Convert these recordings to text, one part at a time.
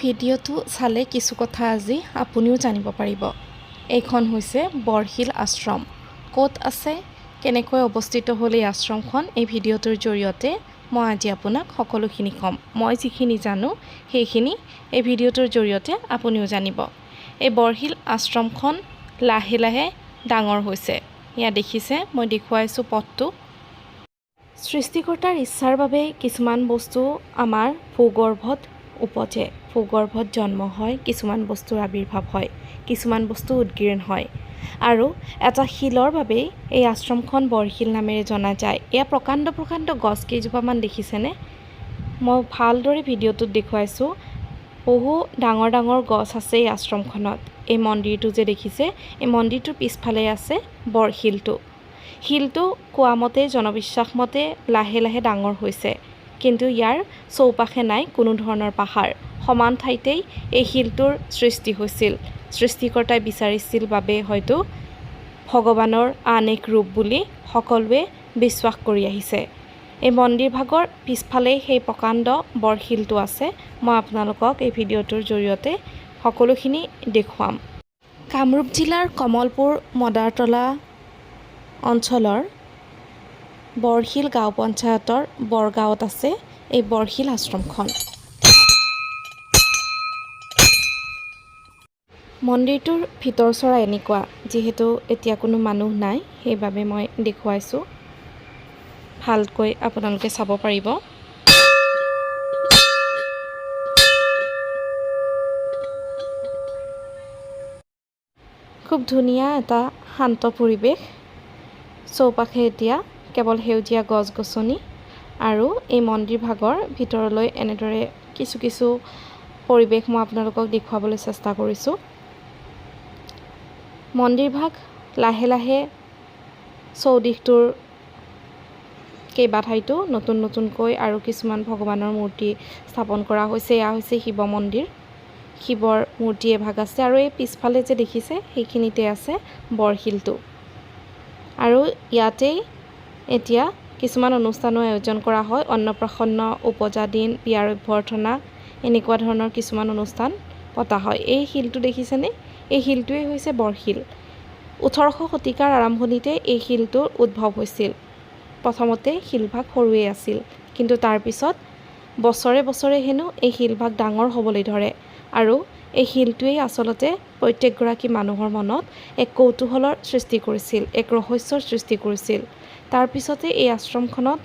ভিডিঅ'টো চালে কিছু কথা আজি আপুনিও জানিব পাৰিব। এইখন হৈছে বৰশিল আশ্ৰম। ক'ত আছে, কেনেকৈ অৱস্থিত হ'ল এই আশ্ৰমখন, এই ভিডিঅ'টোৰ জৰিয়তে মই আজি আপোনাক সকলোখিনি ক'ম। মই যিখিনি জানো সেইখিনি এই ভিডিঅ'টোৰ জৰিয়তে আপুনিও জানিব। এই বৰশিল আশ্ৰমখন লাহে লাহে ডাঙৰ হৈছে। ইয়াত দেখিছে, মই দেখুৱাইছোঁ পথটো। সৃষ্টিকৰ্তাৰ ইচ্ছাৰ বাবে কিছুমান বস্তু আমাৰ ভূগৰ্ভত উপজে, ভূগৰ্ভত জন্ম হয়, কিছুমান বস্তুৰ আবিৰ্ভাৱ হয়, কিছুমান বস্তু উদগীৰ্ণ হয়। আৰু এটা শিলৰ বাবেই এই আশ্ৰমখন বৰশিল নামেৰে জনা যায়। এয়া প্ৰকাণ্ড প্ৰকাণ্ড গছ কেইজোপামান দেখিছেনে? মই ভালদৰে ভিডিঅ'টোত দেখুৱাইছোঁ। বহু ডাঙৰ ডাঙৰ গছ আছে এই আশ্ৰমখনত। এই মন্দিৰটো যে দেখিছে, এই মন্দিৰটোৰ পিছফালে আছে বৰশিলটো। শিলটো কোৱা মতে, জনবিশ্বাস মতে লাহে লাহে ডাঙৰ হৈছে, কিন্তু ইয়াৰ চৌপাশে নাই কোনো ধৰণৰ পাহাৰ। সমান ঠাইতেই এই শিলটোৰ সৃষ্টি হৈছিল। সৃষ্টিকৰ্তাই বিচাৰিছিল বাবে হয়তো ভগৱানৰ আন এক ৰূপ বুলি সকলোৱে বিশ্বাস কৰি আহিছে। এই মন্দিৰ ভাগৰ পিছফালেই সেই প্ৰকাণ্ড বৰশিলটো আছে। মই আপোনালোকক এই ভিডিঅ'টোৰ জৰিয়তে সকলোখিনি দেখুৱাম। কামৰূপ জিলাৰ কমলপুৰ মদাৰতলা অঞ্চলৰ বৰশিল গাঁও পঞ্চায়তৰ বৰগাঁৱত আছে এই বৰশিল আশ্ৰমখন। মন্দিৰটোৰ ভিতৰ চৰা এনেকুৱা, যিহেতু এতিয়া কোনো মানুহ নাই সেইবাবে মই দেখুৱাইছোঁ, ভালকৈ আপোনালোকে চাব পাৰিব। খুব ধুনীয়া এটা শান্ত পৰিৱেশ। চৌপাশে এতিয়া কেৱল সেউজীয়া গছ গছনি আৰু এই মন্দিৰ ভাগৰ ভিতৰলৈ এনেদৰে কিছু কিছু পৰিৱেশ মই আপোনালোকক দেখুৱাবলৈ চেষ্টা কৰিছোঁ। মন্দিৰ ভাগ লাহে লাহে চৌদিশটোৰ কেইবা ঠাইতো নতুন নতুনকৈ আৰু কিছুমান ভগৱানৰ মূৰ্তি স্থাপন কৰা হৈছে। এয়া হৈছে শিৱ মন্দিৰ, শিৱৰ মূৰ্তি এভাগ আছে আৰু এই পিছফালে যে দেখিছে সেইখিনিতে আছে বৰশিলটো। আৰু ইয়াতেই এতিয়া কিছুমান অনুষ্ঠানৰ আয়োজন কৰা হয়। অন্নপ্ৰাশন্ন, উপজা দিন, বিয়াৰ অভ্যৰ্থনা, এনেকুৱা ধৰণৰ কিছুমান অনুষ্ঠান পতা হয়। এই শিলটো দেখিছেনে? এই শিলটোৱেই হৈছে বৰশিল। 18শ শতিকাৰ আৰম্ভণিতে এই শিলটোৰ উদ্ভৱ হৈছিল। প্ৰথমতে শিলভাগ সৰুৱেই আছিল, কিন্তু তাৰপিছত বছৰে বছৰে হেনো এই শিলভাগ ডাঙৰ হ'বলৈ ধৰে। আৰু এই শিলটোৱেই আচলতে প্ৰত্যেকগৰাকী মানুহৰ মনত এক কৌতূহলৰ সৃষ্টি কৰিছিল, এক ৰহস্যৰ সৃষ্টি কৰিছিল। তাৰপিছতে এই আশ্ৰমখনত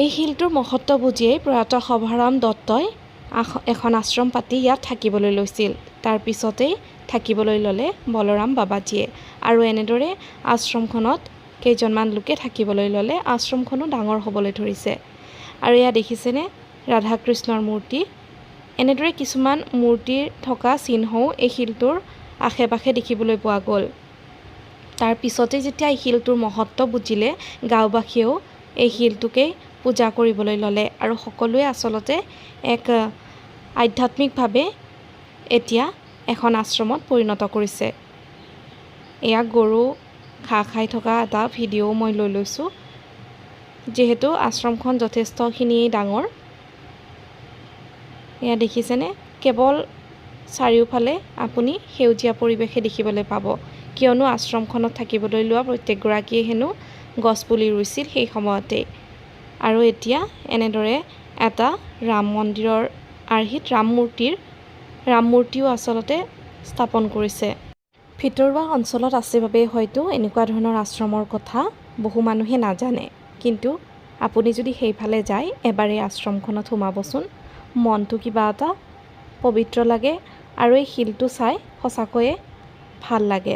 এই শিলটোৰ মহত্ব বুজিয়েই প্ৰয়াত সভাৰাম দত্তই এখন আশ্ৰম পাতি ইয়াত থাকিবলৈ লৈছিল। তাৰপিছতেই থাকিবলৈ ল'লে বলৰাম বাবাজীয়ে, আৰু এনেদৰে আশ্ৰমখনত কেইজনমান লোকে থাকিবলৈ ল'লে। আশ্ৰমখনো ডাঙৰ হ'বলৈ ধৰিছে। আৰু এয়া দেখিছেনে, ৰাধা কৃষ্ণৰ মূৰ্তি। এনেদৰে কিছুমান মূৰ্তিৰ থকা চিহ্নও এই শিলটোৰ আশে পাশে দেখিবলৈ পোৱা গ'ল। তাৰপিছতে যেতিয়া এই শিলটোৰ মহত্ব বুজিলে, গাঁওবাসীয়েও এই শিলটোকেই পূজা কৰিবলৈ ল'লে আৰু সকলোৱে আচলতে এক আধ্যাত্মিকভাৱে এতিয়া এখন আশ্ৰমত পৰিণত কৰিছে। এয়া গৰু ঘাঁহ খাই থকা এটা ভিডিঅ' মই লৈ লৈছোঁ, যিহেতু আশ্ৰমখন যথেষ্টখিনিয়েই ডাঙৰ। এয়া দেখিছেনে, কেৱল চাৰিওফালে আপুনি সেউজীয়া পৰিৱেশে দেখিবলৈ পাব, কিয়নো আশ্ৰমখনত থাকিবলৈ লোৱা প্ৰত্যেকগৰাকীয়ে হেনো গছপুলি ৰুইছিল সেই সময়তেই। আৰু এতিয়া এনেদৰে এটা ৰাম মন্দিৰৰ আৰ্হিত ৰাম মূৰ্তিও আচলতে স্থাপন কৰিছে। ভিতৰুৱা অঞ্চলত আছে বাবেই হয়তো এনেকুৱা ধৰণৰ আশ্ৰমৰ কথা বহু মানুহে নাজানে, কিন্তু আপুনি যদি সেইফালে যায়, এবাৰ এই আশ্ৰমখনত সোমাবচোন, মনটো কিবা এটা পবিত্ৰ লাগে আৰু এই শিলটো চাই সঁচাকৈয়ে ভাল লাগে।